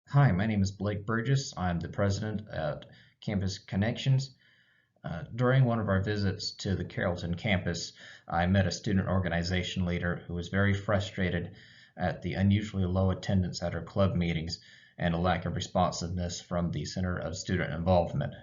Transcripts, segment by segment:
Hi, my name is Blake Burgess. I'm the president at Campus Connections. During one of our visits to the Carrollton campus, I met a student organization leader who was very frustrated at the unusually low attendance at our club meetings and a lack of responsiveness from the Center of Student Involvement.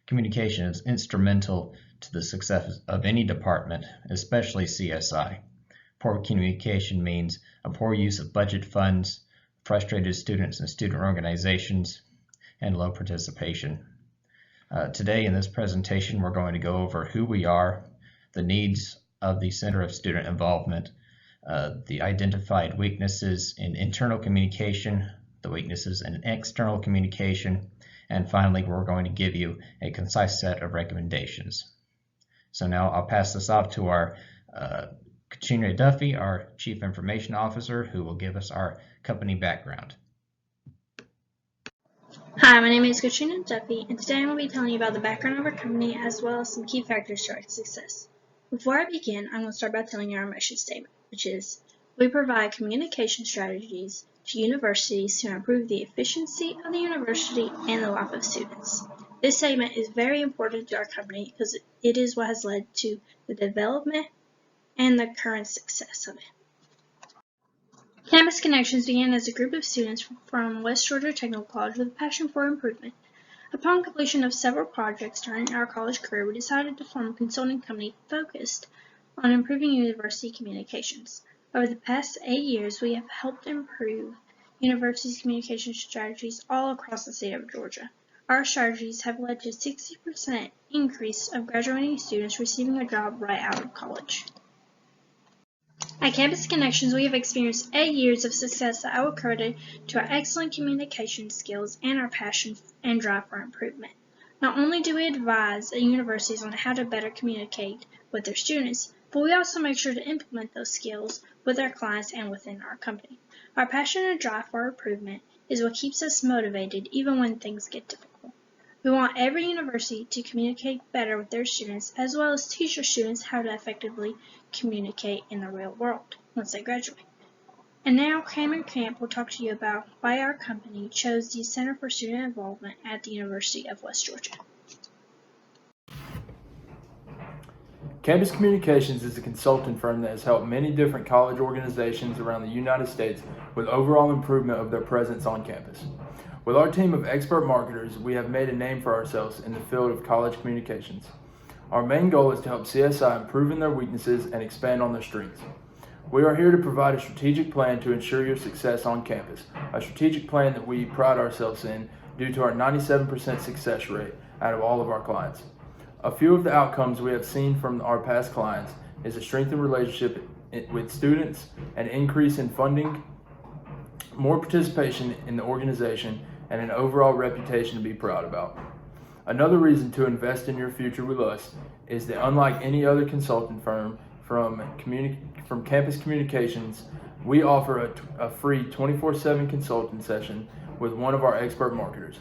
Communication is instrumental to the success of any department, especially CSI. Poor communication means a poor use of budget funds, frustrated students and student organizations, and low participation. Today in this presentation, we're going to go over who we are, the needs of the Center of Student Involvement, the identified weaknesses in internal communication, the weaknesses in external communication, and finally, we're going to give you a concise set of recommendations. So now I'll pass this off to our Katrina Duffy, our Chief Information Officer, who will give us our company background. Hi, my name is Katrina Duffy, and today I'm going to be telling you about the background of our company as well as some key factors to our success. Before I begin, I'm going to start by telling you our mission statement, which is, we provide communication strategies to universities to improve the efficiency of the university and the life of students. This statement is very important to our company because it is what has led to the development and the current success of it. Campus Connections began as a group of students from West Georgia Technical College with a passion for improvement. Upon completion of several projects during our college career, we decided to form a consulting company focused on improving university communications. Over the past 8 years, we have helped improve university communication strategies all across the state of Georgia. Our strategies have led to a 60% increase of graduating students receiving a job right out of college. At Campus Connections, we have experienced 8 years of success that I will credit to our excellent communication skills and our passion and drive for improvement. Not only do we advise universities on how to better communicate with their students, but we also make sure to implement those skills with our clients and within our company. Our passion and drive for improvement is what keeps us motivated even when things get difficult. We want every university to communicate better with their students as well as teach their students how to effectively communicate in the real world once they graduate. And now Cameron Camp will talk to you about why our company chose the Center for Student Involvement at the University of West Georgia. Campus Communications is a consulting firm that has helped many different college organizations around the United States with overall improvement of their presence on campus. With our team of expert marketers, we have made a name for ourselves in the field of college communications. Our main goal is to help CSI improve in their weaknesses and expand on their strengths. We are here to provide a strategic plan to ensure your success on campus, a strategic plan that we pride ourselves in due to our 97% success rate out of all of our clients. A few of the outcomes we have seen from our past clients is a strengthened relationship with students, an increase in funding, more participation in the organization, and an overall reputation to be proud about. Another reason to invest in your future with us is that unlike any other consulting firm from Campus Communications, we offer a free 24/7 consulting session with one of our expert marketers.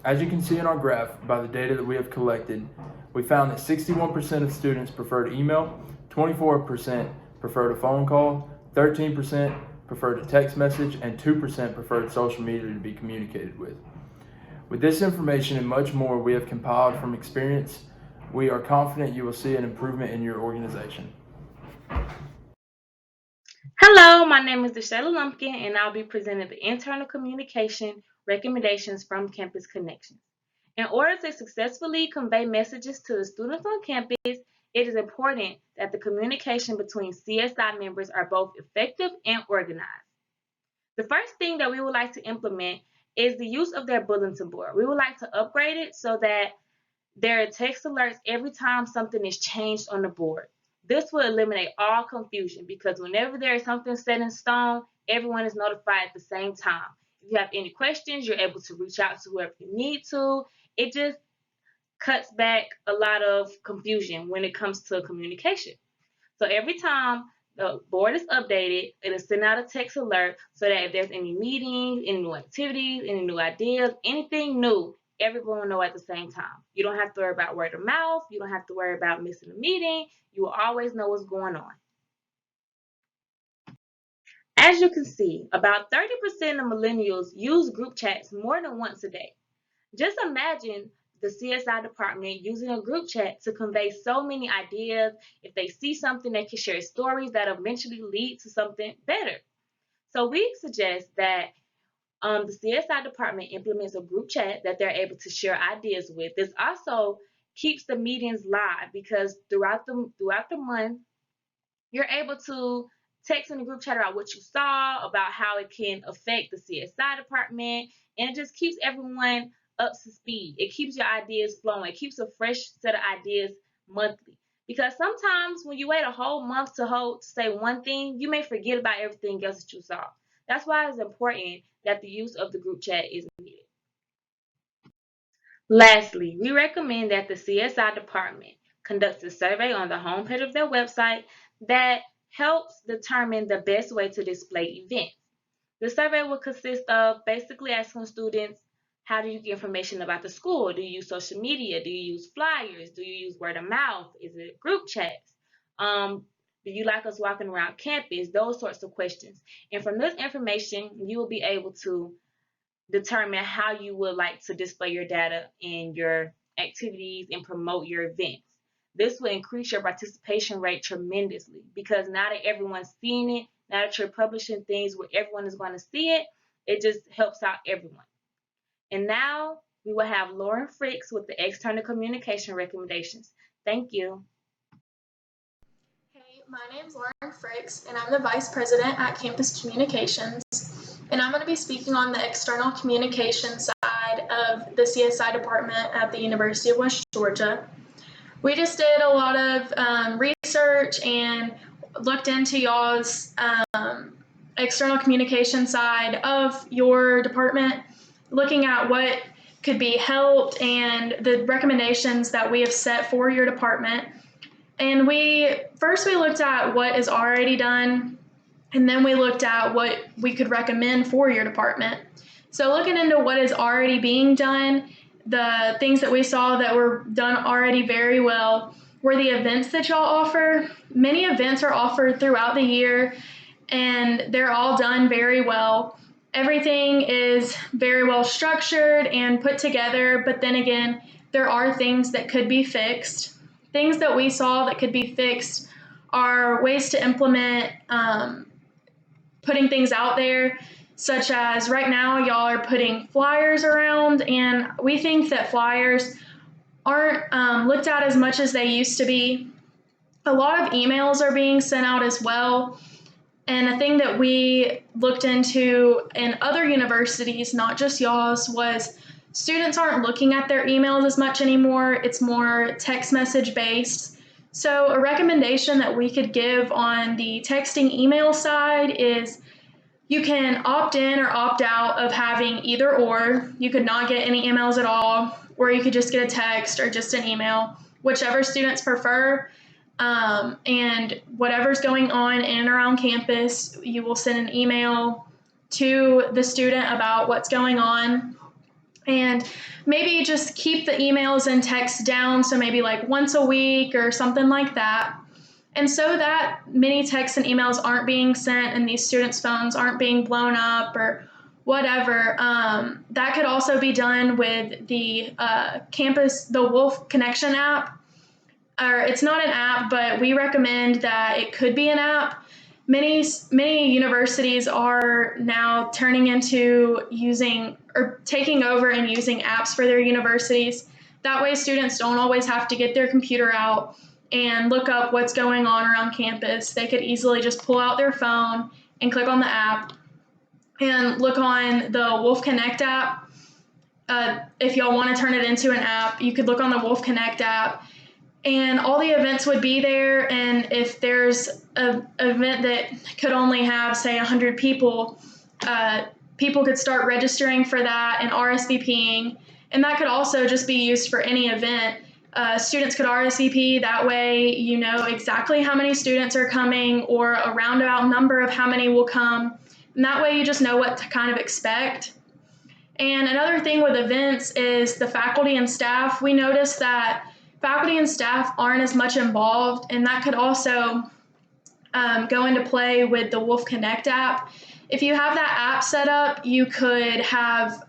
As you can see in our graph, by the data that we have collected, we found that 61% of students preferred email, 24% preferred a phone call, 13% preferred a text message, and 2% preferred social media to be communicated with. With this information and much more we have compiled from experience, we are confident you will see an improvement in your organization. Hello, my name is Deshayla Lumpkin, and I'll be presenting the internal communication recommendations from Campus Connections. In order to successfully convey messages to the students on campus, it is important that the communication between CSI members are both effective and organized. The first thing that we would like to implement is the use of their bulletin board. We would like to upgrade it so that there are text alerts every time something is changed on the board. This will eliminate all confusion because whenever there is something set in stone, everyone is notified at the same time. If you have any questions, you're able to reach out to whoever you need to. It just cuts back a lot of confusion when it comes to communication. So every time the board is updated, it'll send out a text alert so that if there's any meetings, any new activities, any new ideas, anything new, everyone will know at the same time. You don't have to worry about word of mouth. You don't have to worry about missing a meeting. You will always know what's going on. As you can see, about 30% of millennials use group chats more than once a day. Just imagine the CSI department using a group chat to convey so many ideas. If they see something, they can share stories that eventually lead to something better. So we suggest that the CSI department implements a group chat that they're able to share ideas with. This also keeps the meetings live because throughout the month, you're able to text in the group chat about what you saw, about how it can affect the CSI department, and it just keeps everyone up to speed. It keeps your ideas flowing. It keeps a fresh set of ideas monthly. Because sometimes when you wait a whole month to say one thing, you may forget about everything else that you saw. That's why it's important that the use of the group chat is needed. Lastly, we recommend that the CSI department conducts a survey on the homepage of their website that helps determine the best way to display events. The survey will consist of basically asking students, how do you get information about the school? Do you use social media? Do you use flyers? Do you use word of mouth? Is it group chats? Do you like us walking around campus? Those sorts of questions. And from this information, you will be able to determine how you would like to display your data in your activities and promote your events. This will increase your participation rate tremendously because now that everyone's seeing it, now that you're publishing things where everyone is going to see it, it just helps out everyone. And now we will have Lauren Fricks with the external communication recommendations. Thank you. Hey, my name's Lauren Fricks, and I'm the Vice President at Campus Communications. And I'm going to be speaking on the external communication side of the CSI department at the University of West Georgia. We just did a lot of research and looked into y'all's external communication side of your department, looking at what could be helped and the recommendations that we have set for your department. And we looked at what is already done, and then we looked at what we could recommend for your department. So looking into what is already being done, the things that we saw that were done already very well were the events that y'all offer. Many events are offered throughout the year, and they're all done very well. Everything is very well structured and put together, but then again, there are things that could be fixed. Things that we saw that could be fixed are ways to implement putting things out there, such as right now y'all are putting flyers around, and we think that flyers aren't looked at as much as they used to be. A lot of emails are being sent out as well. And a thing that we looked into in other universities, not just y'all's, was students aren't looking at their emails as much anymore. It's more text message based. So a recommendation that we could give on the texting email side is you can opt in or opt out of having either or. You could not get any emails at all, or you could just get a text or just an email, whichever students prefer. And whatever's going on in and around campus, you will send an email to the student about what's going on. And maybe just keep the emails and texts down, so maybe like once a week or something like that. And so that many texts and emails aren't being sent and these students' phones aren't being blown up or whatever, that could also be done with the the Wolf Connection app. Or it's not an app, but we recommend that it could be an app. Many universities are now turning into using or taking over and using apps for their universities. That way students don't always have to get their computer out and look up what's going on around campus. They could easily just pull out their phone and click on the app and look on the Wolf Connect app. If y'all want to turn it into an app, you could look on the Wolf Connect app, and all the events would be there. And if there's an event that could only have, say, 100 people, people could start registering for that and RSVPing. And that could also just be used for any event. Students could RSVP. That way you know exactly how many students are coming or a roundabout number of how many will come. And that way you just know what to kind of expect. And another thing with events is the faculty and staff. We noticed that faculty and staff aren't as much involved, and that could also go into play with the Wolf Connect app. If you have that app set up, you could have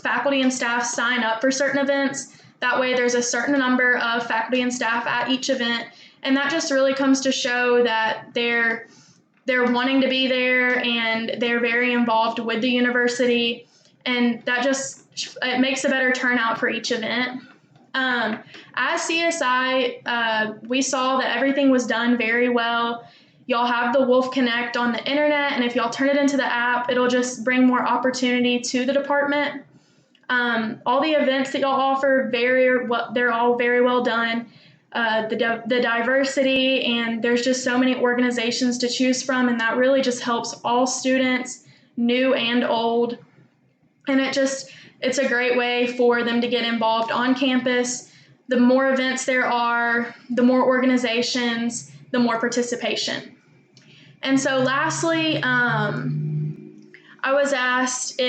faculty and staff sign up for certain events. That way there's a certain number of faculty and staff at each event, and that just really comes to show that they're wanting to be there and they're very involved with the university, and that just it makes a better turnout for each event. As CSI, we saw that everything was done very well. Y'all have the Wolf Connect on the internet, and if y'all turn it into the app, it'll just bring more opportunity to the department. All the events that y'all offer, they're all very well done. The diversity, and there's just so many organizations to choose from, and that really just helps all students, new and old. And it's a great way for them to get involved on campus. The more events there are, the more organizations, the more participation. And so lastly, I was asked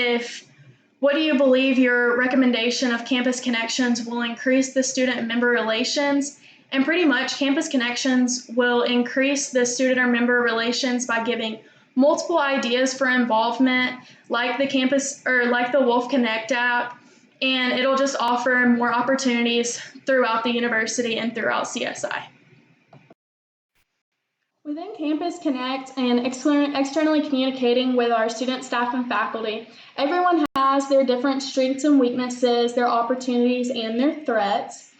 what do you believe your recommendation of Campus Connections will increase the student and member relations? And pretty much Campus Connections will increase the student or member relations by giving multiple ideas for involvement, like the Wolf Connect app, and it'll just offer more opportunities throughout the university and throughout CSI. Within Campus Connect and externally communicating with our students, staff, and faculty, everyone has their different strengths and weaknesses, their opportunities, and their threats.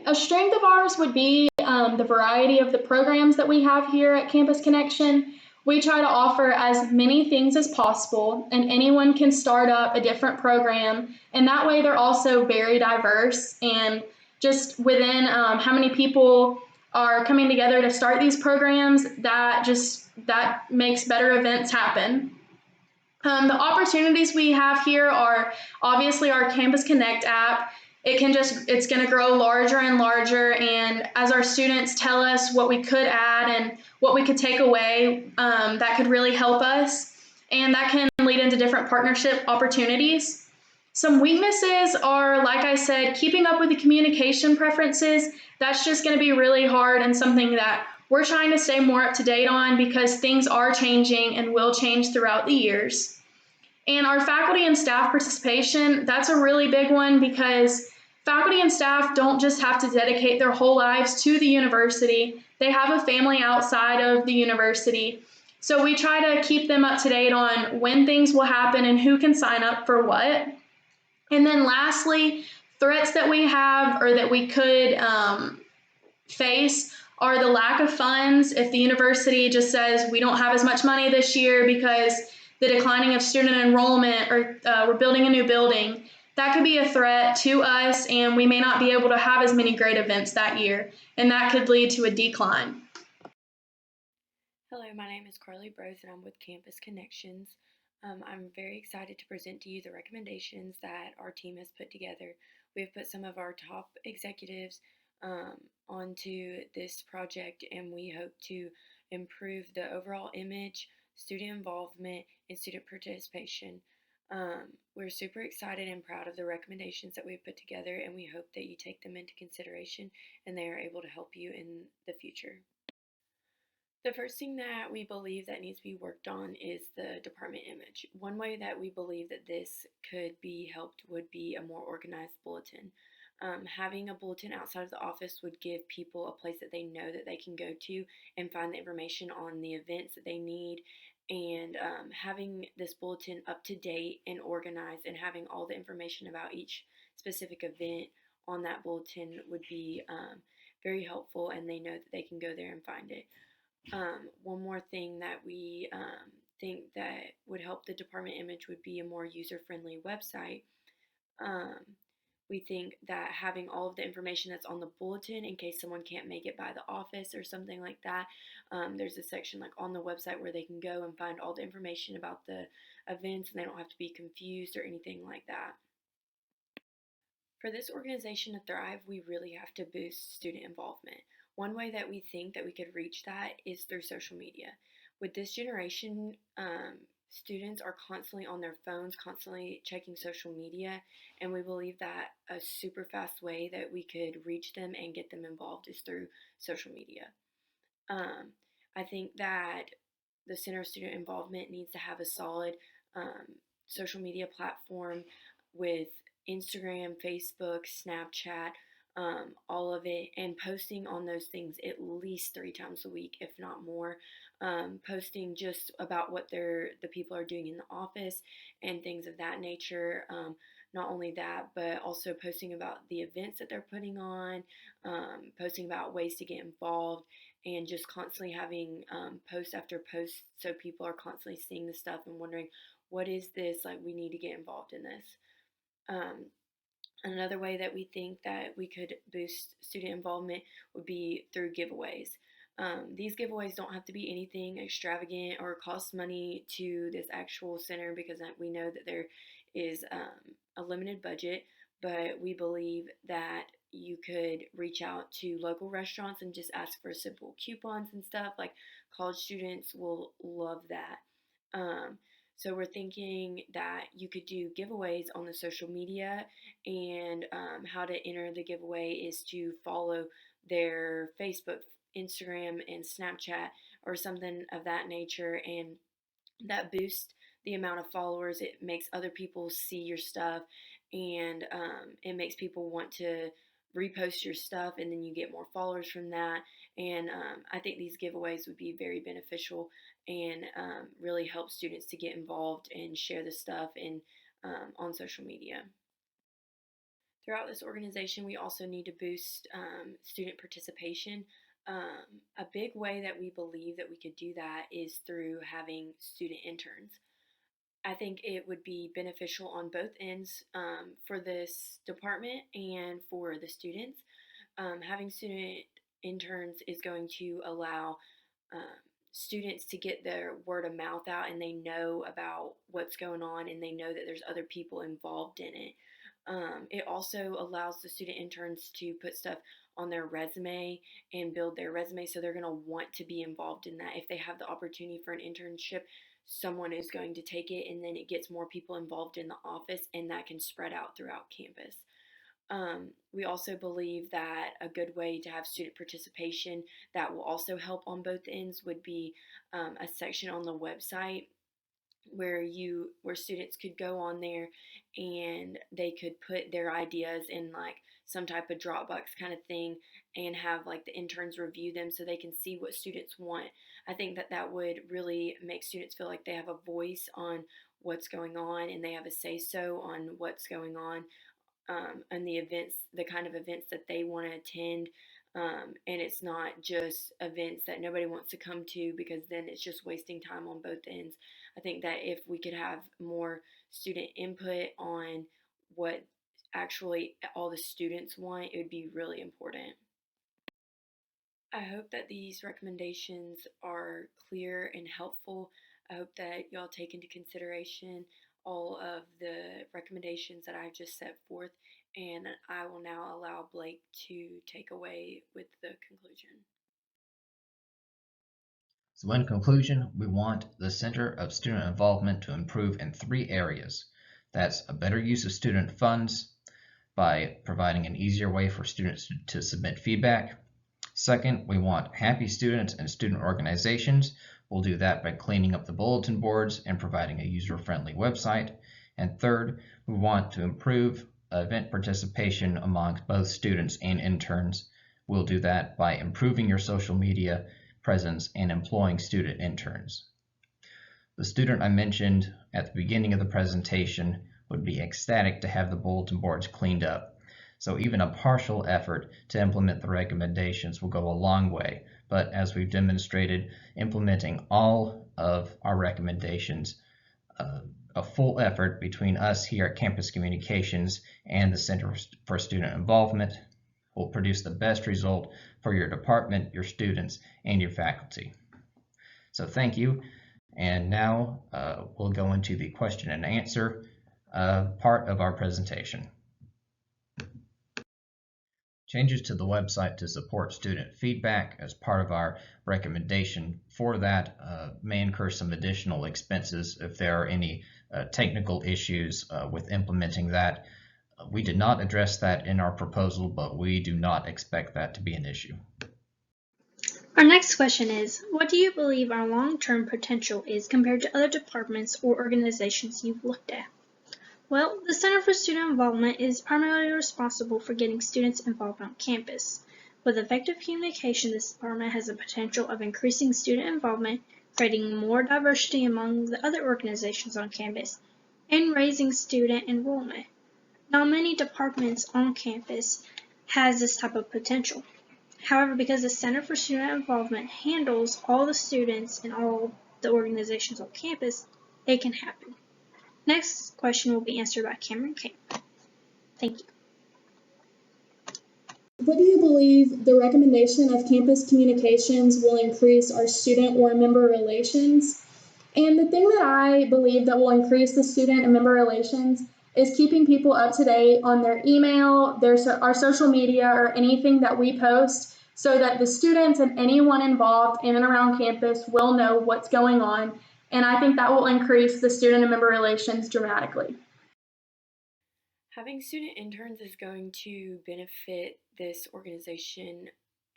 A strength of ours would be the variety of the programs that we have here at Campus Connection. We try to offer as many things as possible, and anyone can start up a different program, and that way they're also very diverse, and just within how many people are coming together to start these programs, that makes better events happen. The opportunities we have here are obviously our Campus Connect app. It's going to grow larger and larger, and as our students tell us what we could add and what we could take away, that could really help us, and that can lead into different partnership opportunities. Some weaknesses are, like I said, keeping up with the communication preferences. That's just going to be really hard and something that we're trying to stay more up to date on because things are changing and will change throughout the years. And our faculty and staff participation, that's a really big one because faculty and staff don't just have to dedicate their whole lives to the university. They have a family outside of the university. So we try to keep them up to date on when things will happen and who can sign up for what. And then lastly, threats that we have or that we could face are the lack of funds. If the university just says we don't have as much money this year because the declining of student enrollment or we're building a new building, that could be a threat to us, and we may not be able to have as many great events that year, and that could lead to a decline. Hello, my name is Carly Brose, and I'm with Campus Connections. I'm very excited to present to you the recommendations that our team has put together. We have put some of our top executives onto this project, and we hope to improve the overall image, student involvement, and student participation. We're super excited and proud of the recommendations that we've put together, and we hope that you take them into consideration and they are able to help you in the future. The first thing that we believe that needs to be worked on is the department image. One way that we believe that this could be helped would be a more organized bulletin. Having a bulletin outside of the office would give people a place that they know that they can go to and find the information on the events that they need, and having this bulletin up to date and organized and having all the information about each specific event on that bulletin would be very helpful, and they know that they can go there and find it. One more thing that we think that would help the department image would be a more user-friendly website. We think that having all of the information that's on the bulletin, in case someone can't make it by the office or something like that, there's a section like on the website where they can go and find all the information about the events, and they don't have to be confused or anything like that. For this organization to thrive, we really have to boost student involvement. One way that we think that we could reach that is through social media. With this generation, students are constantly on their phones, constantly checking social media, and we believe that a super fast way that we could reach them and get them involved is through social media. I think that the Center of Student Involvement needs to have a solid social media platform with Instagram, Facebook, Snapchat, all of it, and posting on those things at least 3 times a week, if not more. Posting just about what the people are doing in the office and things of that nature. Not only that, but also posting about the events that they're putting on, posting about ways to get involved, and just constantly having post after post, so people are constantly seeing the stuff and wondering, what is this? Like, we need to get involved in this. Another way that we think that we could boost student involvement would be through giveaways. These giveaways don't have to be anything extravagant or cost money to this actual center, because we know that there is a limited budget, but we believe that you could reach out to local restaurants and just ask for simple coupons and stuff. Like, college students will love that. So we're thinking that you could do giveaways on the social media, and how to enter the giveaway is to follow their Facebook, Instagram, and Snapchat, or something of that nature, and that boosts the amount of followers. It makes other people see your stuff, and it makes people want to repost your stuff, and then you get more followers from that. And I think these giveaways would be very beneficial and really help students to get involved and share the stuff on social media. Throughout this organization, we also need to boost student participation. A big way that we believe that we could do that is through having student interns. I think it would be beneficial on both ends, for this department and for the students. Having student interns is going to allow students to get their word of mouth out, and they know about what's going on, and they know that there's other people involved in it. It also allows the student interns to put stuff on their resume and build their resume, so they're going to want to be involved in that. If they have the opportunity for an internship, someone is going to take it, and then it gets more people involved in the office, and that can spread out throughout campus. We also believe that a good way to have student participation that will also help on both ends would be a section on the website where students could go on there and they could put their ideas in like some type of Dropbox kind of thing, and have like the interns review them so they can see what students want. I think that would really make students feel like they have a voice on what's going on, and they have a say-so on what's going on, and the kind of events that they want to attend. And it's not just events that nobody wants to come to, because then it's just wasting time on both ends. I think that if we could have more student input on what actually all the students want, it would be really important. I hope that these recommendations are clear and helpful. I hope that y'all take into consideration all of the recommendations that I've just set forth, and I will now allow Blake to take away with the conclusion. So in conclusion, we want the Center of Student Involvement to improve in 3 areas. That's a better use of student funds by providing an easier way for students to submit feedback. Second, we want happy students and student organizations. We'll do that by cleaning up the bulletin boards and providing a user-friendly website. And third, we want to improve event participation amongst both students and interns. We'll do that by improving your social media presence and employing student interns. The student I mentioned at the beginning of the presentation would be ecstatic to have the bulletin boards cleaned up. So even a partial effort to implement the recommendations will go a long way. But as we've demonstrated, implementing all of our recommendations, a full effort between us here at Campus Communications and the Center for Student Involvement will produce the best result for your department, your students, and your faculty. So thank you. And now we'll go into the question and answer part of our presentation. Changes to the website to support student feedback as part of our recommendation for that may incur some additional expenses if there are any technical issues with implementing that. We did not address that in our proposal, but we do not expect that to be an issue. Our next question is, what do you believe our long-term potential is compared to other departments or organizations you've looked at? Well, the Center for Student Involvement is primarily responsible for getting students involved on campus. With effective communication, this department has the potential of increasing student involvement, creating more diversity among the other organizations on campus, and raising student enrollment. Now, many departments on campus has this type of potential. However, because the Center for Student Involvement handles all the students in all the organizations on campus, it can happen. Next question will be answered by Cameron Camp. Thank you. What do you believe the recommendation of campus communications will increase our student or member relations? And the thing that I believe that will increase the student and member relations is keeping people up to date on their email, our social media, or anything that we post, so that the students and anyone involved in and around campus will know what's going on. And I think that will increase the student and member relations dramatically. Having student interns is going to benefit this organization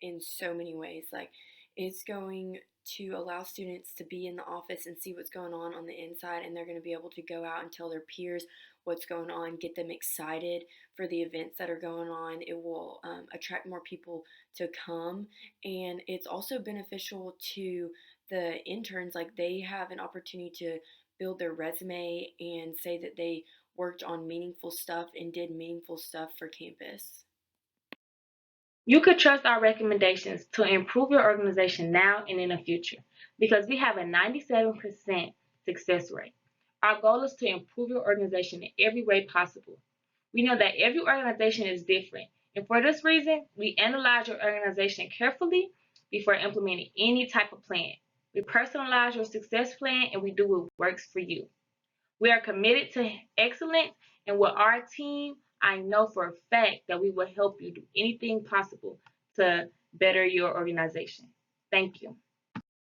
in so many ways. Like, it's going to allow students to be in the office and see what's going on the inside, and they're going to be able to go out and tell their peers what's going on, get them excited for the events that are going on. It will attract more people to come, and it's also beneficial to the interns. Like, they have an opportunity to build their resume and say that they worked on meaningful stuff and did meaningful stuff for campus. You could trust our recommendations to improve your organization now and in the future because we have a 97% success rate. Our goal is to improve your organization in every way possible. We know that every organization is different, and for this reason, we analyze your organization carefully before implementing any type of plan. We personalize your success plan and we do what works for you. We are committed to excellence, and with our team, I know for a fact that we will help you do anything possible to better your organization. Thank you.